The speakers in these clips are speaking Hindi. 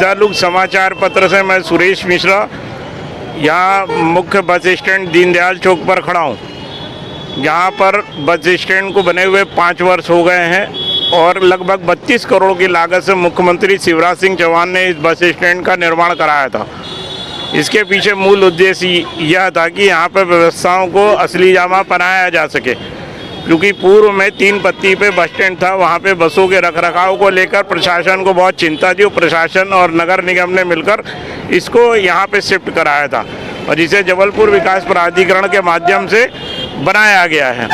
दिनालुक समाचार पत्र से मैं सुरेश मिश्रा यहाँ मुख्य बस स्टैंड दीनदयाल चौक पर खड़ा हूँ। यहाँ पर बस स्टैंड को बने हुए 5 वर्ष हो गए हैं और लगभग 32 करोड़ की लागत से मुख्यमंत्री शिवराज सिंह चौहान ने इस बस स्टैंड का निर्माण कराया था। इसके पीछे मूल उद्देश्य यह था कि यहाँ पर व्यवस्थाओं को असली जामा पहनाया जा सके, क्योंकि पूर्व में 3 पत्ती पे बस स्टैंड था। वहाँ पे बसों के रखरखाव को लेकर प्रशासन को बहुत चिंता थी। प्रशासन और नगर निगम ने मिलकर इसको यहाँ पे शिफ्ट कराया था और इसे जबलपुर विकास प्राधिकरण के माध्यम से बनाया गया है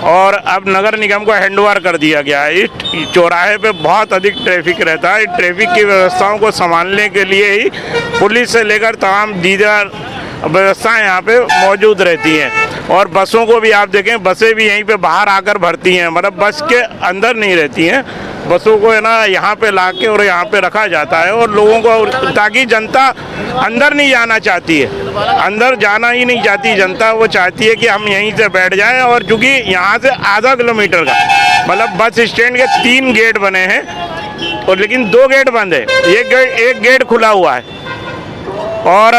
और अब नगर निगम को हैंडओवर कर दिया गया है। इस चौराहे पे बहुत अधिक ट्रैफिक रहता है। ट्रैफिक की व्यवस्थाओं को संभालने के लिए ही पुलिस से लेकर तमाम दीदार व्यवस्थाएं यहाँ पे मौजूद रहती हैं और बसों को भी आप देखें, बसें भी यहीं पे बाहर आकर भरती हैं, मतलब बस के अंदर नहीं रहती हैं। बसों को है ना यहाँ पे लाके और यहाँ पे रखा जाता है और लोगों को, ताकि जनता अंदर नहीं जाना चाहती है, अंदर जाना ही नहीं चाहती जनता। वो चाहती है कि हम यहीं से बैठ जाएं और चूँकि यहाँ से आधा किलोमीटर का मतलब बस स्टैंड के 3 गेट बने हैं और लेकिन 2 गेट बंद है। एक गेट खुला हुआ है और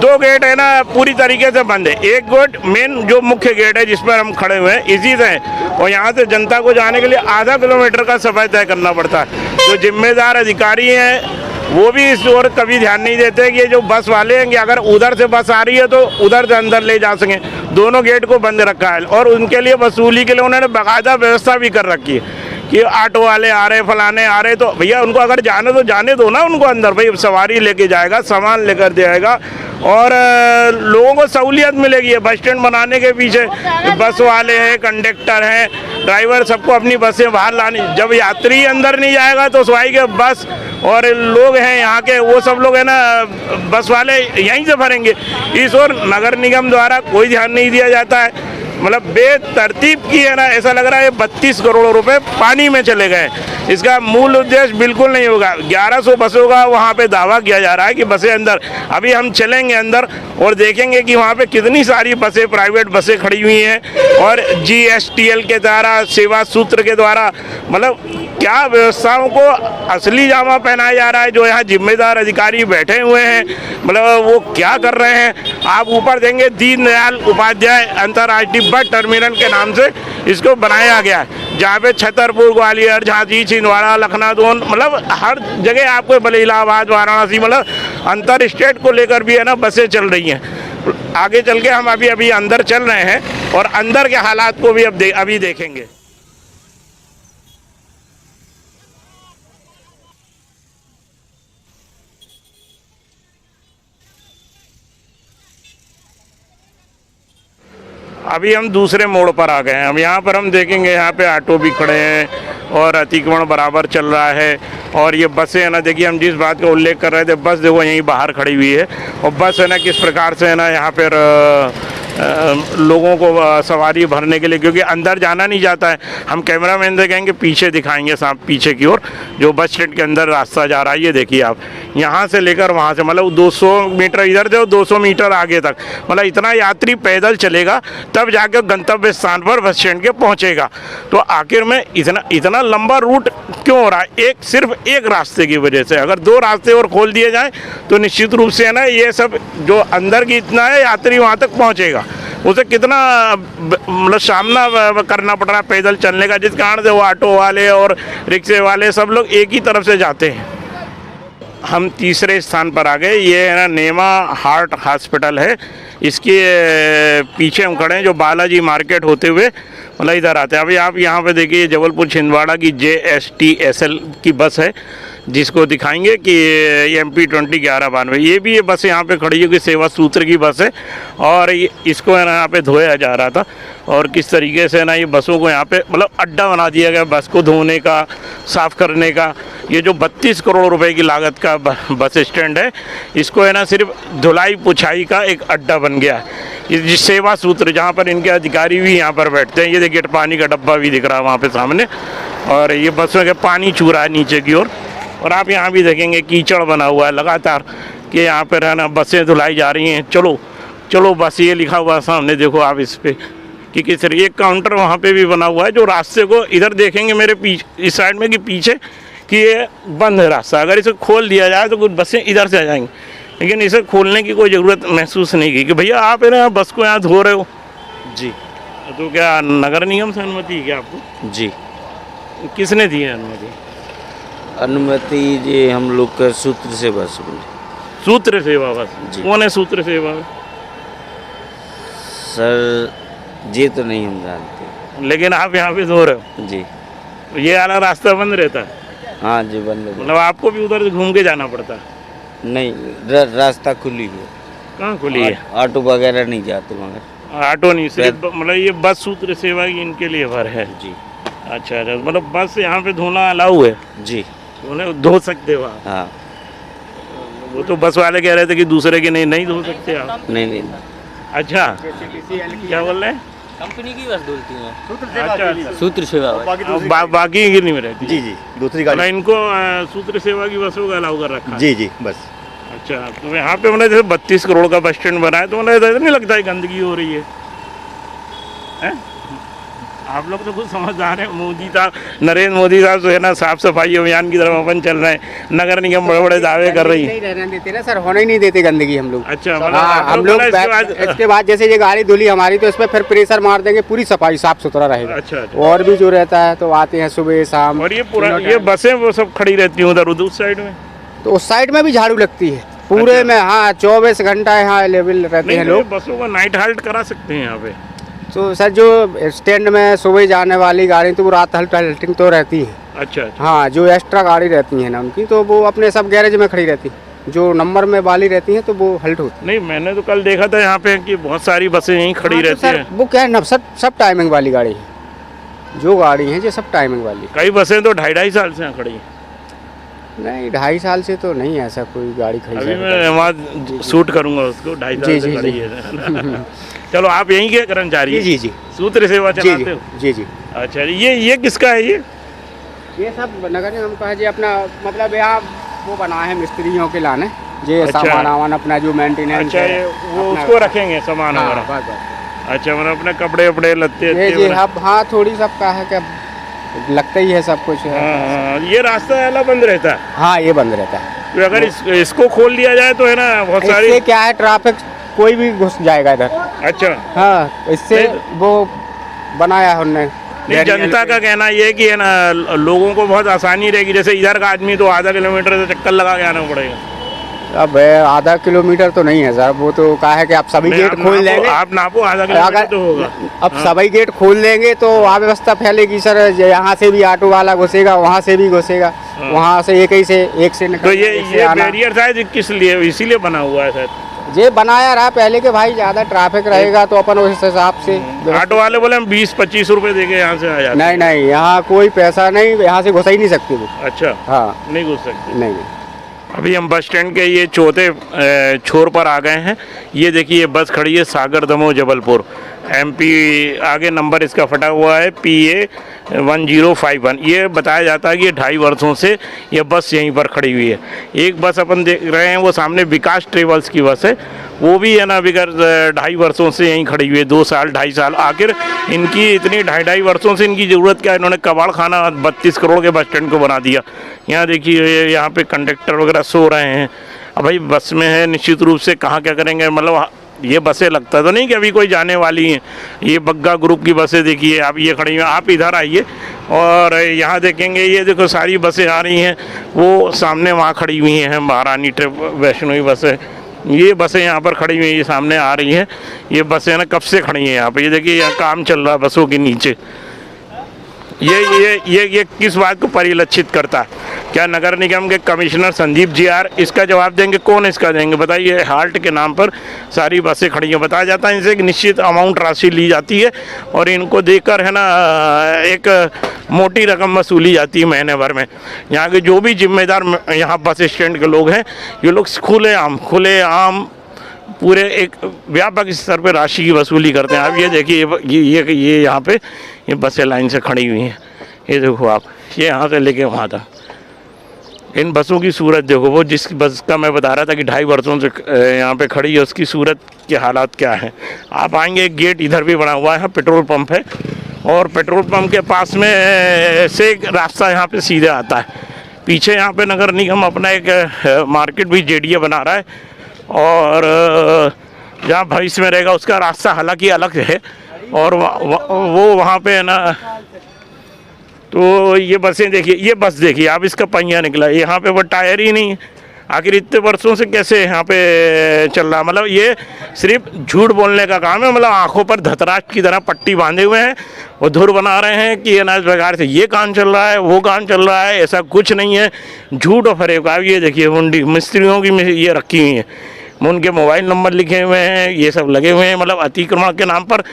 2 गेट है ना पूरी तरीके से बंद है। एक गेट मेन जो मुख्य गेट है जिस पर हम खड़े हुए हैं इसी से, और यहाँ से जनता को जाने के लिए आधा किलोमीटर का सफर तय करना पड़ता है। जो जिम्मेदार अधिकारी हैं वो भी इस ओर कभी ध्यान नहीं देते कि ये जो बस वाले हैं कि अगर उधर से बस आ रही है तो उधर से अंदर ले जा सकें। दोनों गेट को बंद रखा है और उनके लिए वसूली के लिए उन्होंने बाकायदा व्यवस्था भी कर रखी है कि ऑटो वाले आ रहे, फलाने आ रहे, तो भैया उनको अगर जाने तो जाने दो ना उनको अंदर। भाई सवारी लेके जाएगा, सामान लेकर जाएगा और लोगों को सहूलियत मिलेगी। बस स्टैंड बनाने के पीछे बस वाले हैं, कंडक्टर हैं, ड्राइवर, सबको अपनी बसें बाहर लानी। जब यात्री अंदर नहीं जाएगा तो सवाई के बस और लोग हैं यहाँ के, वो सब लोग है ना बस वाले यहीं से भरेंगे। इस ओर नगर निगम द्वारा कोई ध्यान नहीं दिया जाता है, मतलब बेतरतीब की है ना। ऐसा लग रहा है 32 करोड़ रुपए पानी में चले गए। इसका मूल उद्देश्य बिल्कुल नहीं होगा। 1100 बसों का वहाँ पे दावा किया जा रहा है कि बसें अंदर, अभी हम चलेंगे अंदर और देखेंगे कि वहाँ पे कितनी सारी बसें, प्राइवेट बसें खड़ी हुई हैं और GSTL के द्वारा, सेवा सूत्र के द्वारा, मतलब क्या व्यवस्थाओं को असली जामा पहनाया जा रहा है। जो यहाँ जिम्मेदार अधिकारी बैठे हुए हैं, मतलब वो क्या कर रहे हैं। आप ऊपर देंगे दीनदयाल उपाध्याय अंतर्राष्ट्रीय बस टर्मिनल के नाम से इसको बनाया गया है, जहाँ पे छतरपुर, ग्वालियर, झांसी, छिंदवाड़ा, लखनऊ, मतलब हर जगह आपको, भले इलाहाबाद, वाराणसी, मतलब अंतर स्टेट को लेकर भी है ना बसें चल रही हैं। आगे चल के हम अभी अंदर चल रहे हैं और अंदर के हालात को भी अभी देखेंगे। अभी हम दूसरे मोड़ पर आ गए हैं। अब यहाँ पर हम देखेंगे, यहाँ पे ऑटो भी खड़े हैं और अतिक्रमण बराबर चल रहा है और ये बसें है ना, देखिए हम जिस बात का उल्लेख कर रहे थे, बस देखो यहीं बाहर खड़ी हुई है और बस है ना किस प्रकार से है ना यहाँ पर लोगों को सवारी भरने के लिए, क्योंकि अंदर जाना नहीं जाता है। हम कैमरामैन से कहेंगे पीछे दिखाएंगे, साहब पीछे की ओर जो बस स्टैंड के अंदर रास्ता जा रहा है, ये देखिए आप, यहाँ से लेकर वहाँ से, मतलब 200 मीटर इधर से 200 मीटर आगे तक, मतलब इतना यात्री पैदल चलेगा तब जाकर गंतव्य स्थान पर बस स्टैंड के पहुँचेगा। तो आखिर में इतना लंबा रूट क्यों हो रहा है? सिर्फ एक रास्ते की वजह से। अगर 2 रास्ते और खोल दिए जाएँ तो निश्चित रूप से है ना ये सब जो अंदर की इतना है यात्री वहाँ तक पहुँचेगा, उसे कितना मतलब सामना करना पड़ रहा है पैदल चलने का, जिस कारण से वो ऑटो वाले और रिक्शे वाले सब लोग एक ही तरफ से जाते हैं। हम तीसरे स्थान पर आ गए। ये है ना नेमा हार्ट हॉस्पिटल है, इसके पीछे हम खड़े हैं, जो बालाजी मार्केट होते हुए मतलब इधर आते हैं। अभी आप यहाँ पे देखिए जबलपुर छिंदवाड़ा की JSTSL की बस है, जिसको दिखाएंगे कि MP 201192, ये भी ये बस यहाँ पे खड़ी है कि सेवा सूत्र की बस है और इसको है ना यहाँ पे धोया जा रहा था और किस तरीके से ना ये बसों को यहाँ पे मतलब अड्डा बना दिया गया बस को धोने का, साफ़ करने का। ये जो 32 करोड़ रुपए की लागत का बस स्टैंड है, इसको है ना सिर्फ धुलाई पुछाई का एक अड्डा बन गया है। ये सेवा सूत्र जहाँ पर इनके अधिकारी भी यहाँ पर बैठते हैं, ये देखिए पानी का डब्बा भी दिख रहा है वहाँ पे सामने और ये बसों के पानी छू रहा है नीचे की ओर। और आप यहाँ भी देखेंगे कीचड़ बना हुआ है लगातार कि यहाँ पर है ना बसें धुलाई जा रही हैं। चलो चलो बस, ये लिखा हुआ है सामने, देखो आप इस पर कि किस तरह। एक काउंटर वहाँ पे भी बना हुआ है जो रास्ते को इधर देखेंगे मेरे पीछे इस साइड में कि पीछे कि ये बंद है रास्ता, अगर इसे खोल दिया जाए तो कुछ बसें इधर से आ जाएंगी, लेकिन इसे खोलने की कोई ज़रूरत महसूस नहीं की कि भैया आप है ना बस को यहाँ धो रहे हो जी तो क्या नगर निगम से अनुमति है क्या आपको? जी किसने दी है अनुमति? अनुमति जी हम लोग का सूत्र से बस मिली। सूत्र सेवा बस? जी। कौन है सूत्र सेवा? सर ये तो नहीं हम जानते। लेकिन आप यहाँ पे धो रहे हो, जी ये वाला रास्ता बंद रहता है? हाँ जी बंद है। मतलब आपको भी उधर से घूम के जाना पड़ता है? नहीं रास्ता खुली है। कहाँ खुली है? ऑटो वगैरह नहीं जाते मगर। ऑटो नहीं, सिर्फ मतलब ये बस सूत्र सेवा की इनके लिए भर है? जी। अच्छा अच्छा, मतलब बस यहाँ पे धोना अलाउ है? जी उन्हें धो सकते हो आप? हाँ। वो तो बस वाले कह रहे थे कि दूसरे के नहीं धो सकते आप? नहीं। अच्छा, क्या बोल रहे हैं? कंपनी की बस धुलती है। अच्छा, सूत्र सेवा बाकी की नहीं रहती? जी जी, दूसरी गाड़ी। इनको सूत्र सेवा की बसों का अलाउ कर रखा है? जी जी बस। अच्छा, तो यहाँ पे मतलब जैसे 32 करोड़ का बस स्टैंड बना है तो मतलब ऐसा नहीं लगता है गंदगी हो रही है? हैं? आप लोग तो खुद समझदार हैं। मोदी साहब, नरेंद्र मोदी साहब जो है ना साफ सफाई अभियान की तरफ अपन चल रहे हैं, नगर निगम बड़े बड़े दावे कर रही है। नहीं रहने देते ना सर, होने ही नहीं देते गंदगी हम लोग। अच्छा, मतलब हाँ, हम लोग इसके बाद जैसे ये गाड़ी धुली हमारी तो इस पर फिर प्रेशर मार देंगे, पूरी सफाई साफ सुथरा रहेगा। अच्छा। और भी जो रहता है तो आते हैं सुबह शाम। और ये पूरा ये बसें वो सब खड़ी रहती हैं उधर उस साइड में? तो उस साइड में भी झाड़ू लगती है पूरे अच्छा। में। हाँ 24 घंटा यहाँ अवेलेबल रहते हैं लोग। बसों का नाइट हाल्ट करा सकते हैं यहाँ पे? तो सर जो स्टैंड में सुबह जाने वाली गाड़ी तो वो रात हल्टिंग तो रहती है। अच्छा अच्छा। हाँ, जो एक्स्ट्रा गाड़ी रहती है ना उनकी तो वो अपने सब गैरेज में खड़ी रहती है। जो नंबर में वाली रहती है तो वो हल्ट होती नहीं, मैंने तो कल देखा था यहाँ पे कि बहुत सारी बसें यहीं खड़ी है। रहती हैं। वो क्या है ना, सब टाइमिंग वाली गाड़ी है। जो गाड़ी है ये सब टाइमिंग वाली। कई बसें तो 2.5 साल से यहाँ खड़ी हैं। नहीं 2.5 साल से तो नहीं ऐसा कोई गाड़ी खड़ी। अभी मैं वहाँ शूट करूंगा उसको, 2.5 साल से खड़ी है। चलो, आप यहीं के कर्मचारी हैं? जी जी सूत्र सेवा चलाते हो? जी जी। अच्छा, ये किसका है ये? ये सब नगर निगम का है जी। अपना मतलब यहाँ वो बना है मिस्त्रियों के लाने ये अच्छा। सामान वामान अपना जो मेंटेनेंस। अच्छा, ये वो उसको रखेंगे सामान हाँ, वगैरह? बस। अच्छा, मतलब अपने कपड़े वपड़े लत्ते ये जी अब हाँ थोड़ी सबका है क्या लगता ही है सब कुछ है। हाँ, ये रास्ता वाला बंद रहता है? हाँ ये बंद रहता है। तो अगर इसको खोल दिया जाए तो है ना बहुत सारी। इससे क्या है ट्रैफिक कोई भी घुस जाएगा इधर। अच्छा। हाँ, इससे वो बनाया है उनने। नहीं, जनता का कहना ये है कि है ना लोगों को बहुत आसानी रहेगी, जैसे इधर का आदमी तो आधा किलोमीटर से चक्कर लगा के आना पड़ेगा। अब आधा किलोमीटर तो नहीं है सर, वो तो कहा है कि आप सभी गेट खोल देंगे। आप नापो, आधा किलोमीटर तो होगा। अब सभी गेट खोल देंगे तो अव्यवस्था फैलेगी सर। यहाँ से भी ऑटो वाला घुसेगा, वहाँ से भी घुसेगा, वहाँ से एक से निकल। तो ये बैरियर शायद किस लिए, इसीलिए बना हुआ है शायद? ये बनाया रहा पहले के भाई ज्यादा ट्रैफिक रहेगा तो अपन उस हिसाब से। ऑटो वाले बोले हम 20-25 रुपए देके यहाँ से आ जाते। नहीं, यहाँ कोई पैसा नहीं, यहाँ से घुस ही नहीं सकती वो। अच्छा। हाँ, नहीं घुस सकते? नहीं। अभी हम बस स्टैंड के ये चौथे छोर पर आ गए हैं। ये देखिए ये बस खड़ी है सागर दमोह जबलपुर MP। आगे नंबर इसका फटा हुआ है PA 1051। ये बताया जाता है कि ये 2.5 वर्षों से ये बस यहीं पर खड़ी हुई है। एक बस अपन देख रहे हैं वो सामने विकास ट्रेवल्स की बस है, वो भी है ना बिगर 2.5 वर्षों से यहीं खड़ी हुई है। 2 साल 2.5 साल आखिर इनकी इतनी 2.5 वर्षों से इनकी ज़रूरत क्या है? इन्होंने कबाड़ खाना 32 करोड़ के बस स्टैंड को बना दिया। यहाँ देखिए यहाँ पे कंडक्टर वगैरह सो रहे हैं। अब भाई बस में है, निश्चित रूप से कहाँ क्या करेंगे। मतलब ये बसें लगता तो नहीं कि अभी कोई जाने वाली हैं। ये बग्गा ग्रुप की बसें देखिए, आप ये खड़ी हैं। आप इधर आइए और यहाँ देखेंगे, ये देखो सारी बसें आ रही हैं। वो सामने वहाँ खड़ी हुई हैं महारानी ट्रिप वैष्णवी बसें। ये बसें यहाँ पर खड़ी हुई हैं, ये सामने आ रही हैं। ये बसें ना कब से खड़ी हैं यहाँ पे। ये देखिए यहाँ काम चल रहा है बसों के नीचे। ये किस बात को परिलक्षित करता है? क्या नगर निगम के कमिश्नर संदीप GR इसका जवाब देंगे? कौन इसका देंगे बताइए? हाल्ट के नाम पर सारी बसें खड़ी हैं। बताया जाता है इनसे एक निश्चित अमाउंट राशि ली जाती है और इनको देकर है ना एक मोटी रकम वसूली जाती है महीने भर में। यहाँ के जो भी जिम्मेदार यहाँ बस स्टैंड के लोग हैं, ये लोग खुलेआम पूरे एक व्यापक स्तर पर राशि की वसूली करते हैं। आप ये देखिए ये यहाँ पे ये बसें लाइन से खड़ी हुई हैं। ये देखो आप, ये यहाँ से लेके वहाँ तक इन बसों की सूरत देखो। वो जिस बस का मैं बता रहा था कि 2.5 वर्षों से यहाँ पे खड़ी है, उसकी सूरत के हालात क्या है। आप आएंगे, एक गेट इधर भी बना हुआ है, पेट्रोल पंप है और पेट्रोल पंप के पास में से एक रास्ता यहाँ पे सीधे आता है। पीछे यहाँ पे नगर निगम अपना एक मार्केट भी जेडीए बना रहा है, और जहाँ भविष्य में रहेगा उसका रास्ता हालांकि अलग है, और वो वहाँ पे है ना। तो ये बसें देखिए, ये बस देखिए आप, इसका पहिया निकला, यहाँ पे वो टायर ही नहीं है। आखिर इतने वर्षों से कैसे यहाँ पे चल रहा, मतलब ये सिर्फ झूठ बोलने का काम है, मतलब आंखों पर धतराज की तरह पट्टी बांधे हुए हैं और धुर बना रहे हैं कि अनाज प्रकार से ये काम चल रहा है, वो काम चल रहा है। ऐसा कुछ नहीं है, झूठ और फरेब का। ये देखिए मुंडी मिस्त्रियों की ये रखी हुई है, उनके मोबाइल नंबर लिखे हुए हैं, ये सब लगे हुए हैं, मतलब अतिक्रमण के नाम पर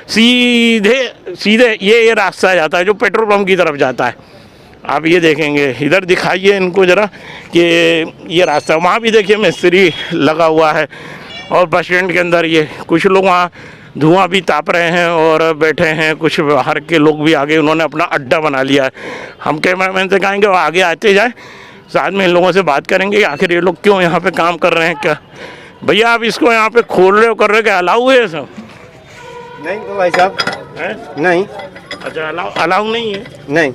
सीधे सीधे ये रास्ता जाता है जो पेट्रोल पंप की तरफ जाता है। आप ये देखेंगे, इधर दिखाइए इनको ज़रा कि ये रास्ता, वहाँ भी देखिए मिस्त्री लगा हुआ है, और बस स्टैंड के अंदर ये कुछ लोग वहाँ धुआं भी ताप रहे हैं और बैठे हैं, कुछ बाहर के लोग भी आगे उन्होंने अपना अड्डा बना लिया है। हम कैमरामैन से कहेंगे वो आगे आते जाए, साथ में इन लोगों से बात करेंगे आखिर ये लोग क्यों यहाँ पे काम कर रहे हैं। क्या भैया आप इसको यहाँ पे खोल रहे हो, कर रहे हो, क्या अलाउ है सब? नहीं तो भाई साहब है नहीं। अच्छा, अलाउ नहीं है? नहीं।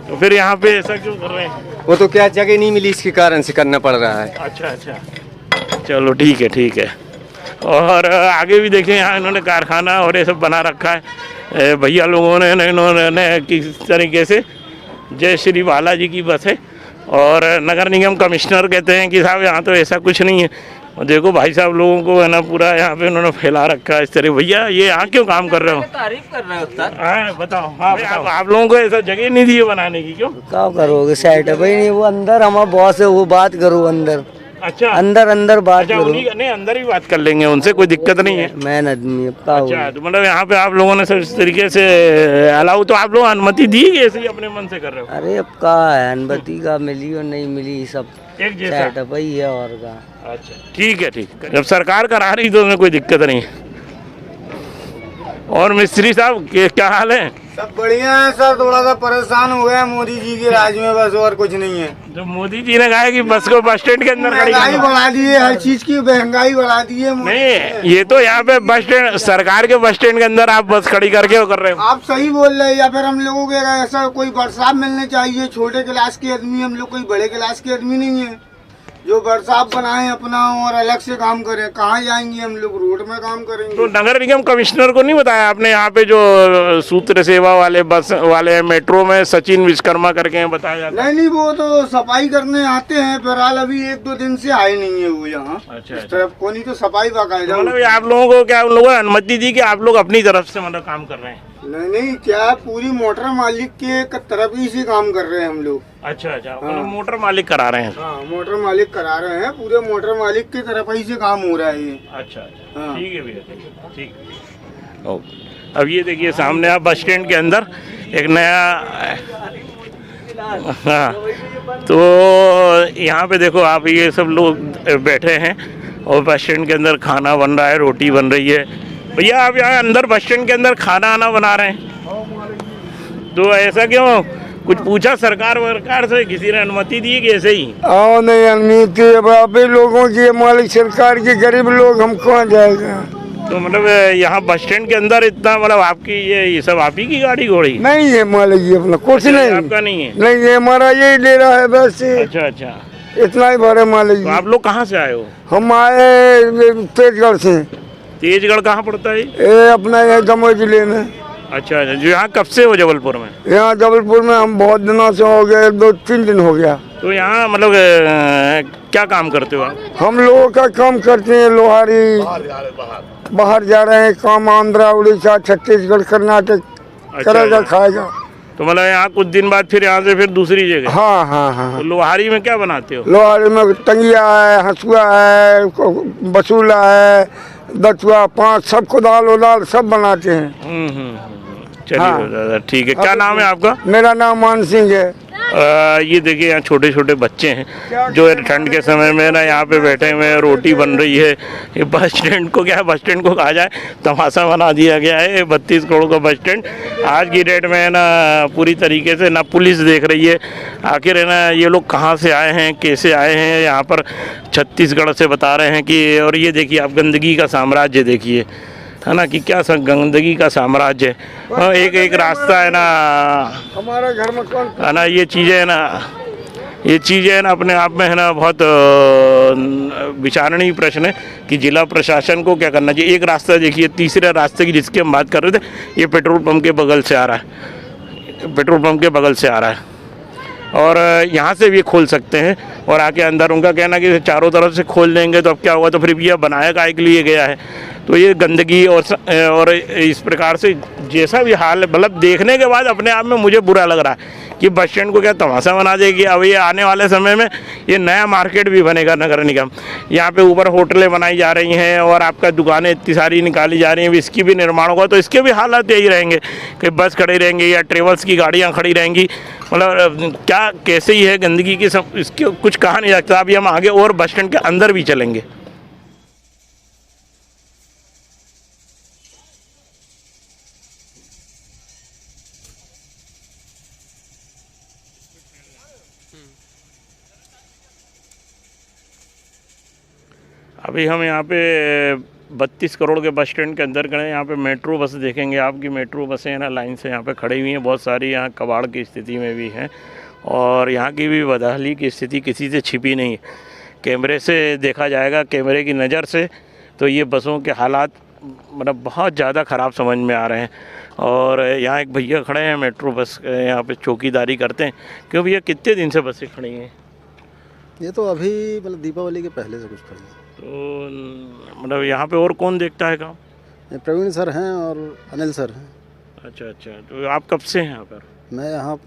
तो फिर यहाँ पे ऐसा क्यों कर रहे हैं? वो तो क्या जगह नहीं मिली, इसके कारण से करना पड़ रहा है। अच्छा अच्छा, चलो ठीक है ठीक है। और आगे भी देखें, यहाँ इन्होंने कारखाना और ये सब बना रखा है भैया लोगों ने, इन्होंने किस तरीके से। जय श्री बालाजी की बस है, और नगर निगम कमिश्नर कहते हैं कि साहब यहाँ तो ऐसा कुछ नहीं है। और देखो भाई साहब लोगों को है ना पूरा यहाँ पे उन्होंने फैला रखा है इस तरह। भैया ये यहाँ क्यों काम कर रहे हो? तारीफ कर रहे हो सर। हाँ बताओ, हाँ बताओ। आप लोगों को ऐसा जगह नहीं दी है बनाने की, क्यों? क्या करोगे, सेट है भाई नहीं, वो अंदर हमारा बॉस है, वो बात करो अंदर। अच्छा अंदर बात अच्छा, करो। नहीं अंदर ही बात कर लेंगे उनसे, कोई दिक्कत नहीं है। मैन आदमी अच्छा, तो मतलब यहाँ पे आप लोगों ने सब इस तरीके से अलाउ, तो आप लोग अनुमति दी कि ऐसे ही अपने मन से कर रहे हो? अरे अब का है, अनुमति का मिली और नहीं मिली, सब एक जैसा सेट है भाई है और का। अच्छा ठीक है ठीक है, जब सरकार करा रही तो उसमें कोई दिक्कत नहीं है। और मिस्त्री साहब क्या हाल है? सब बढ़िया है सर, थोड़ा सा परेशान हो गया मोदी जी के राज में, बस और कुछ नहीं है। जो मोदी जी ने कहा है कि बस को बस स्टैंड के अंदर खड़ी महंगाई करना। बढ़ा दी है, हर चीज की महंगाई बढ़ा दी है मोदी नहीं, ये तो यहाँ पे बस स्टैंड, सरकार के बस स्टैंड के अंदर आप बस खड़ी करके वो कर रहे हो। आप सही बोल रहे हैं, या फिर हम लोगों को ऐसा कोई बरसात मिलने चाहिए। छोटे क्लास के आदमी हम लोग, कोई बड़े क्लास के आदमी नहीं है जो बरसात बनाए अपना और अलग से काम करें। कहाँ जाएंगे हम लोग, रोड में काम करेंगे। तो नगर निगम कमिश्नर को नहीं बताया आपने? यहाँ पे जो सूत्र सेवा वाले बस वाले मेट्रो में सचिन विश्वकर्मा करके हैं, बताया जाता है? नहीं, वो तो सफाई करने आते हैं, फिलहाल अभी 1-2 दिन से आए नहीं है वो यहाँ। अच्छा, इस तरफ को नहीं तो सफाई बाकायदा। मतलब आप लोगों को क्या, उन लोगों ने अनुमति दी कि आप लोग अपनी तरफ से मतलब काम कर रहे हैं? नहीं, क्या पूरी मोटर मालिक के तरफ ही से काम कर रहे हैं हम लोग। अच्छा अच्छा, मतलब मोटर मालिक करा रहे हैं? हाँ, मोटर मालिक करा रहे हैं, पूरे मोटर मालिक की तरफ ही से काम हो रहा है ये। अच्छा अच्छा, हाँ। ठीक है भैया, ठीक है। ओके, अब ये देखिए सामने आप बस स्टैंड के अंदर एक नया, हाँ, तो यहाँ पे देखो आप, ये सब लोग बैठे हैं और बस स्टैंड के अंदर खाना बन रहा है, रोटी बन रही है। भैया आप यहाँ अंदर बस स्टैंड के अंदर खाना आना बना रहे हैं, तो ऐसा क्यों? कुछ पूछा सरकार वरकार से, किसी ने अनुमति दी कि ऐसे ही? आओ नहीं, अनुमति अब आप ही लोगों की, मालिक सरकार के, गरीब लोग हम कहाँ जाएगा। तो मतलब यहाँ बस स्टैंड के अंदर इतना, मतलब आपकी ये सब आप ही की गाड़ी घोड़ी? नहीं है मालिक जी अपना, कुछ नहीं, आपका नहीं है? नहीं, ये हमारा यही ले रहा है बस। अच्छा अच्छा, इतना ही भरे मालिक तो जी। आप लोग कहाँ से आए हो? हम आए तेजगढ़ से। तेजगढ़ कहाँ पड़ता है? ये अपना ये दमोह जिले में। अच्छा अच्छा, जो यहाँ कब से हो जबलपुर में? यहाँ जबलपुर में हम बहुत दिनों से हो गए, 2-3 दिन हो गया। तो यहाँ मतलब क्या काम करते हो आप? हम लोगों का काम करते हैं, लोहारी, बाहर जा रहे हैं काम, आंध्रा, उड़ीसा, छत्तीसगढ़, कर्नाटक, करेगा खाएगा। तो मतलब यहाँ कुछ दिन बाद फिर यहाँ से फिर दूसरी जगह? हाँ हाँ हाँ। तो लोहारी में क्या बनाते हो? लोहारी में टंगिया है, हंसुआ है, बसूला है, दतुआ, 5 सब कुदाल उदाल सब बनाते हैं। चलिए हाँ। दादा ठीक है। क्या नाम है आपका? मेरा नाम मान सिंह है। ये देखिए यहाँ छोटे छोटे बच्चे हैं जो ठंड के समय में ना यहाँ पे बैठे हुए हैं, रोटी बन रही है। ये बस स्टैंड को, क्या बस स्टैंड को कहा जाए, तमाशा बना दिया गया है। 32 करोड़ का बस स्टैंड आज की डेट में है ना पूरी तरीके से ना पुलिस देख रही है। आखिर है ना ये लोग कहाँ से आए हैं, कैसे आए हैं यहाँ पर? छत्तीसगढ़ से बता रहे हैं कि, और ये देखिए आप गंदगी का साम्राज्य देखिए, है ना, कि क्या गंदगी का साम्राज्य है। एक रास्ता है ना हमारा घर में कौन, है ना, ये चीज़ें है ना, ये चीज़ है ना अपने आप में है ना बहुत विचारणीय प्रश्न है कि जिला प्रशासन को क्या करना चाहिए। एक रास्ता देखिए, तीसरे रास्ते की जिसकी हम बात कर रहे थे, ये पेट्रोल पंप के बगल से आ रहा है, पेट्रोल पंप के बगल से आ रहा है और यहाँ से भी खोल सकते हैं और आके अंदर। उनका कहना कि चारों तरफ से खोल देंगे तो अब क्या होगा, तो फिर ये बनाया काहे के लिए गया है। तो ये गंदगी और इस प्रकार से जैसा भी हाल है, मतलब देखने के बाद अपने आप में मुझे बुरा लग रहा है कि बस स्टैंड को क्या तमाशा बना देगी। अब ये आने वाले समय में ये नया मार्केट भी बनेगा नगर निगम। यहाँ पे ऊपर होटलें बनाई जा रही हैं और आपका दुकानें इतनी सारी निकाली जा रही हैं, इसकी भी निर्माण होगा तो इसके भी हालात यही रहेंगे कि बस खड़ी रहेंगी या ट्रेवल्स की गाड़ियाँ खड़ी रहेंगी। मतलब क्या कैसे ही है गंदगी की, सब इसके कुछ कहा नहीं जा सकता। अभी हम आगे और बस स्टैंड के अंदर भी चलेंगे। अभी हम यहाँ पे 32 करोड़ के बस स्टैंड के अंदर खड़े हैं। यहाँ पे मेट्रो बस देखेंगे आपकी, मेट्रो बसें हैं ना लाइन से यहाँ पे खड़ी हुई हैं, बहुत सारी यहाँ कबाड़ की स्थिति में भी हैं और यहाँ की भी बदहाली की स्थिति किसी से छिपी नहीं है। कैमरे से देखा जाएगा, कैमरे की नज़र से तो ये बसों के हालात मतलब बहुत ज़्यादा ख़राब समझ में आ रहे हैं। और यहाँ एक भैया खड़े हैं मेट्रो बस यहाँ पे चौकीदारी करते हैं। क्यों भैया, कितने दिन से बसें खड़ी हैं? ये तो अभी मतलब दीपावली के पहले से कुछ खड़ी है। तो मतलब यहाँ पे और कौन देखता है काम? ये प्रवीण सर हैं और अनिल सर हैं। अच्छा अच्छा, तो आप कब से हैं यहाँ पर? मैं यहाँ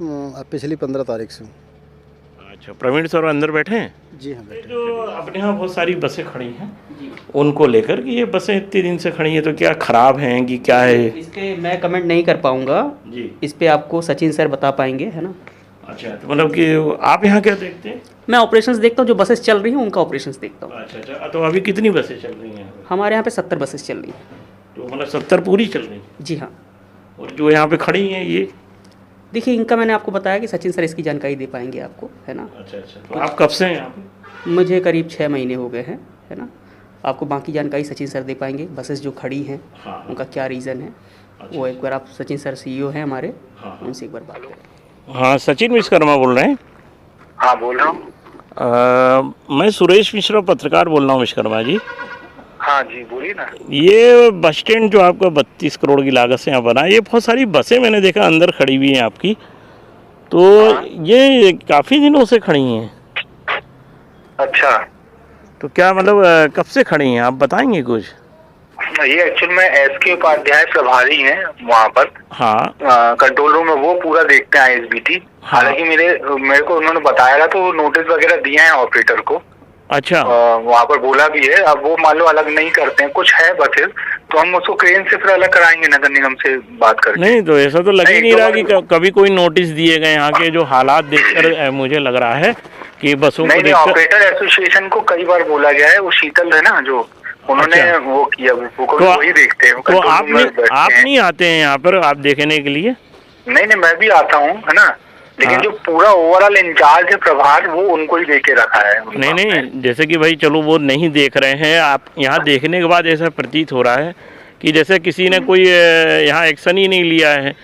पिछली 15 तारीख से हूँ। अच्छा, प्रवीण सर अंदर बैठे हैं? जी हाँ बैठे। जो अपने यहाँ बहुत सारी बसें खड़ी हैं उनको लेकर कि ये बसें इतने दिन से खड़ी हैं तो क्या ख़राब हैं कि क्या है? इसके मैं कमेंट नहीं कर पाऊँगा जी, इस पे आपको सचिन सर बता पाएंगे, है ना। अच्छा, तो मतलब कि आप यहाँ क्या देखते हैं? मैं ऑपरेशंस देखता हूँ, जो बसेस चल रही हैं उनका ऑपरेशंस देखता हूँ। अच्छा अच्छा, तो अभी कितनी बसें चल रही हैं? हमारे यहाँ पे 70 बसेस चल रही हैं। तो मतलब 70 पूरी चल रही हैं? जी हाँ। और जो यहाँ पे खड़ी हैं ये? देखिए, इनका मैंने आपको बताया कि सचिन सर इसकी जानकारी दे पाएंगे आपको, है ना। अच्छा अच्छा, तो आप कब से हैं यहाँ पे? मुझे करीब 6 महीने हो गए हैं, है ना। आपको बाकी जानकारी सचिन सर दे पाएंगे, बसेस जो खड़ी हैं हाँ, उनका क्या रीज़न है। वो एक बार आप सचिन सर CEO हैं हमारे, हाँ, उनसे एक बार बात करें। हाँ, सचिन विश्वकर्मा बोल रहे हैं? हाँ बोल रहा हूँ। मैं सुरेश मिश्रा पत्रकार बोल रहा हूँ विश्वकर्मा जी। हाँ जी बोलिए ना। ये बस स्टैंड जो आपका 32 करोड़ की लागत से यहाँ बना है, ये बहुत सारी बसें मैंने देखा अंदर खड़ी हुई हैं आपकी, तो ये काफ़ी दिनों से खड़ी हैं। अच्छा, तो क्या मतलब कब से खड़ी हैं आप बताएंगे कुछ? ये एक्चुअल में SK उपाध्याय प्रभारी हैं वहाँ पर। हाँ, कंट्रोल रूम में वो पूरा देखते हैं ISBT। हाँ। हालांकि मेरे को उन्होंने बताया था तो नोटिस वगैरह दिए हैं ऑपरेटर को। अच्छा, वहाँ पर बोला भी है। अब वो मान लो अलग नहीं करते हैं, कुछ है बसेस तो हम उसको क्रेन से फिर अलग कराएंगे नगर निगम से बात करके। नहीं तो ऐसा तो लग ही नहीं रहा कि कभी कोई नोटिस दिए गए। यहाँ के जो हालात देखकर मुझे लग रहा है कि बसों को नहीं, ऑपरेटर एसोसिएशन को कई बार बोला गया है। वो शीतल है ना जो, उन्होंने वो किया, वो वही देखते हैं। तो आप नहीं आते हैं यहाँ पर आप देखने के लिए? नहीं, मैं भी आता हूँ, है ना, लेकिन हाँ। जो पूरा ओवरऑल इंचार्ज है प्रभार, वो उनको ही देके रखा है। नहीं, जैसे कि भाई चलो वो नहीं देख रहे हैं, आप यहाँ देखने के बाद ऐसा प्रतीत हो रहा है कि जैसे किसी ने कोई यहाँ एक्शन ही नहीं लिया है।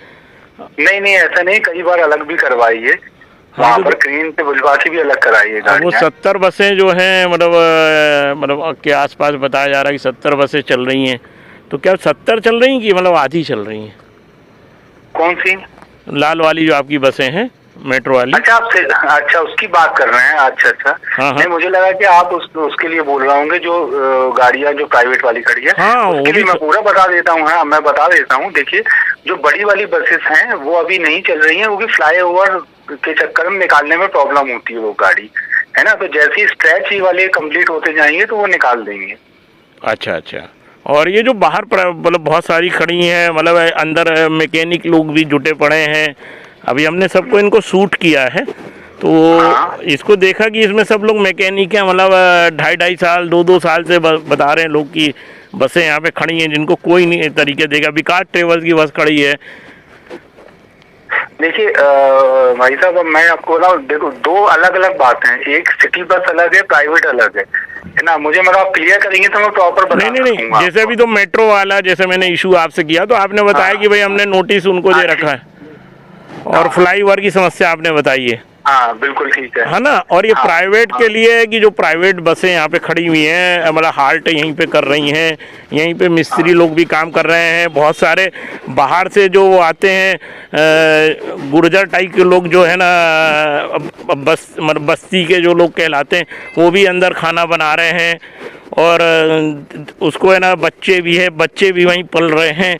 नहीं, ऐसा नहीं, कई बार अलग भी करवाई है। वहाँ पर क्रेन से बुलवा के भी अलग कराई है गाड़ियाँ। वो 70 बसें जो हैं मतलब के आसपास बताया जा रहा है कि 70 बसें चल रही हैं। तो क्या 70 चल रही हैं कि मतलब आधी चल रही हैं? कौन सी? लाल वाली जो आपकी बसें हैं, मेट्रो वाली। अच्छा उसकी बात कर रहे हैं। अच्छा। हाँ। नहीं, मुझे लगा कि आप उसके लिए बोल रहा हूँ जो गाड़ियाँ जो प्राइवेट वाली खड़ी है। हाँ, उसके लिए मैं पूरा बता देता हूँ। हाँ, मैं बता देता हूँ। देखिए, जो बड़ी वाली बसेस हैं वो अभी नहीं चल रही हैं, क्योंकि फ्लाईओवर के चक्कर में निकालने में प्रॉब्लम होती है वो गाड़ी, है ना। तो जैसे ही स्ट्रेच ही वाले कंप्लीट होते जाएंगे तो वो निकाल देंगे। अच्छा। और ये जो बाहर मतलब बहुत सारी खड़ी हैं, मतलब अंदर मैकेनिक लोग भी जुटे पड़े हैं। अभी हमने सबको इनको शूट किया है तो इसको देखा कि इसमें सब लोग मैकेनिक हैं। मतलब 2.5 साल 2 साल से बता रहे हैं लोग कि बसें यहाँ पे खड़ी हैं जिनको कोई नहीं तरीके देगा। विकास ट्रेवल्स की बस खड़ी है। देखिए भाई साहब, अब मैं आपको ना, देखो, 2 अलग बात हैं। एक सिटी बस अलग है, प्राइवेट अलग है ना। मुझे मतलब आप क्लियर करेंगे तो मैं प्रॉपर बता नहीं, जैसे अभी तो मेट्रो वाला जैसे मैंने इशू आपसे किया तो आपने बताया कि भाई हमने नोटिस उनको दे रखा है, और फ्लाईओवर की समस्या आपने बताई है। हाँ बिल्कुल ठीक है ना। और ये हाँ, प्राइवेट के लिए है कि जो प्राइवेट बसें यहाँ पे खड़ी हुई हैं, मतलब हाल्ट यहीं पे कर रही हैं, यहीं पे मिस्त्री लोग भी काम कर रहे हैं, बहुत सारे बाहर से जो वो आते हैं गुर्जर टाइप के लोग जो है ना, बस मतलब बस्ती के जो लोग कहलाते हैं, वो भी अंदर खाना बना रहे हैं। और उसको है ना बच्चे भी है, बच्चे भी वहीं पल रहे हैं।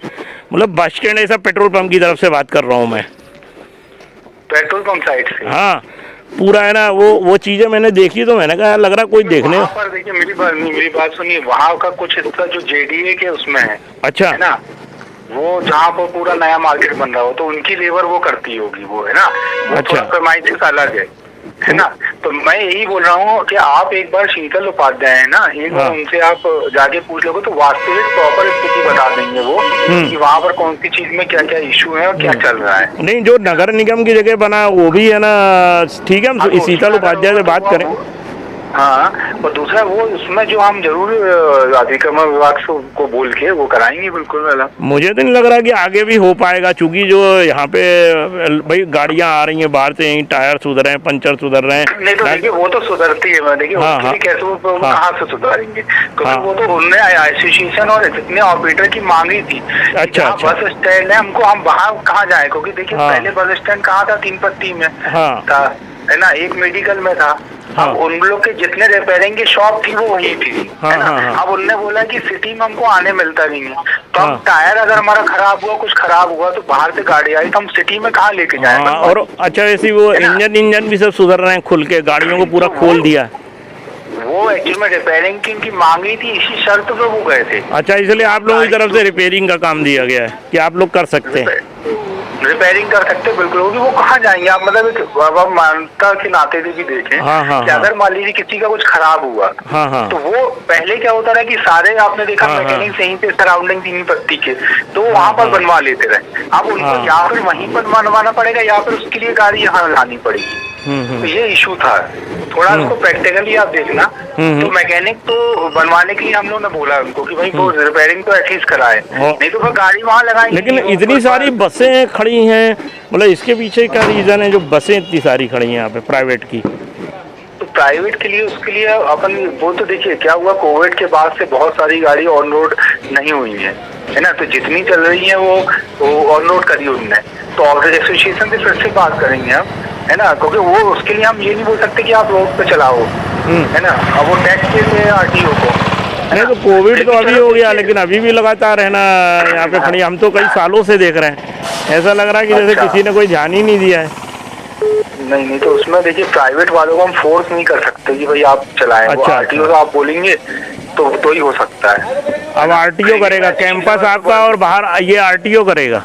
मतलब बस स्टैंड ऐसा पेट्रोल पंप की तरफ से बात कर रहा हूँ मैं, पेट्रोल पंप साइड से। हाँ पूरा है ना, वो चीजें मैंने देखी तो मैंने कहा यार लग रहा कोई देखने। वहाँ पर देखिए मेरी बात सुनिए, वहाँ का कुछ हिस्सा जो जेडीए के उसमें है, अच्छा है ना, वो जहाँ पर पूरा नया मार्केट बन रहा हो तो उनकी लेबर वो करती होगी, वो है ना, वो अच्छा। थोड़ा प्रेमाइसिस अलग है ना। तो मैं यही बोल रहा हूँ कि आप एक बार शीतल उपाध्याय है ना, एक बार उनसे आप जाके पूछ लोगे तो वास्तविक प्रॉपर स्थिति बता देंगे वो कि वहाँ पर कौन सी चीज में क्या क्या इशू है और क्या चल रहा है। नहीं, जो नगर निगम की जगह बना वो भी है ना, ठीक है, हम शीतल उपाध्याय से बात करें। हाँ, और दूसरा वो उसमें जो हम जरूर अतिक्रमण विभाग को बोल के वो कराएंगे बिल्कुल वाला। मुझे तो नहीं लग रहा कि आगे भी हो पाएगा, चूंकि जो यहाँ पे भाई गाड़ियाँ आ रही हैं बाहर से, यहीं टायर सुधर रहे हैं, पंचर सुधर रहे हैं। नहीं तो देखिए वो तो सुधरती है, देखिए कैसे वो कहाँ से सुधारेंगे, क्योंकि वो तो उनने एसोसिएशन और जितने ऑपरेटर की मांगी थी। अच्छा, बस स्टैंड है, हमको हम वहाँ कहाँ जाए, क्योंकि देखिए पहले बस स्टैंड कहाँ था, 3 पत्ती में था, है ना, एक मेडिकल में था। अब उन लोग के जितने रिपेयरिंग की शॉप थी वो वही थी, है ना। अब उनने बोला कि सिटी में हमको आने मिलता नहीं है, तो हम टायर अगर हमारा खराब हुआ, कुछ खराब हुआ तो बाहर से गाड़ी आई तो हम सिटी में कहाँ लेके जाएं। और अच्छा ऐसी वो इंजन भी सब सुधर रहे हैं, खुल के गाड़ियों को पूरा खोल दिया। वो एक्चुअली में रिपेयरिंग की इनकी मांगी थी, इसी शर्त पे वो गए थे। अच्छा, इसलिए आप लोगों की तरफ से रिपेयरिंग का काम दिया गया है कि आप लोग कर सकते हैं, रिपेयरिंग कर सकते हैं बिल्कुल। होगी वो कहाँ जाएंगे आप, मतलब अब मानता के नाते भी देखें कि अगर मान लीजिए किसी का कुछ खराब हुआ तो वो पहले क्या होता रहा कि सारे आपने देखा मैकेनिक यहीं पे सराउंडिंग 3 पत्ती के, तो वो वहाँ पर बनवा लेते रहे। अब उनको या फिर वहीं पर बनवाना पड़ेगा या फिर उसके लिए गाड़ी यहाँ लानी पड़ेगी। तो ये इशू था थोड़ा, उसको प्रैक्टिकली आप देखना। तो मैकेनिक तो बनवाने के लिए हम लोग ने बोला उनको कि भाई वो रिपेयरिंग तो एटलीस्ट कराए, नहीं तो फिर गाड़ी वहाँ लगाएंगे। लेकिन इतनी सारी बसें खड़ी हैं, मतलब इसके पीछे क्या रीजन है जो बसें इतनी सारी खड़ी हैं यहाँ पे प्राइवेट की? तो प्राइवेट के लिए उसके लिए अपन वो तो देखिए क्या हुआ, कोविड के बाद से बहुत सारी गाड़ी ऑन रोड नहीं हुई है ना, तो जितनी चल रही है वो ऑन रोड करी उनने, तो एसोसिएशन से फिर से बात करेंगे हम, है ना, क्योंकि वो उसके लिए हम ये नहीं बोल सकते कि आप रोड पे चलाओ, है ना। अब वो टैक्स देते हैं आरटीओ को। नहीं तो कोविड तो अभी हो गया, लेकिन अभी भी लगातार है ना यहाँ पे खड़ी, हम तो कई सालों से देख रहे हैं। ऐसा लग रहा है कि जैसे किसी ने कोई ध्यान ही नहीं दिया है। नहीं तो उसमें देखिए प्राइवेट वालों को हम फोर्स नहीं कर सकते कि भाई आप चलाएं। अच्छा, आरटीओ आप बोलेंगे तो ही हो सकता है। अब आरटीओ करेगा कैंपस आपका और बाहर ये आरटीओ करेगा?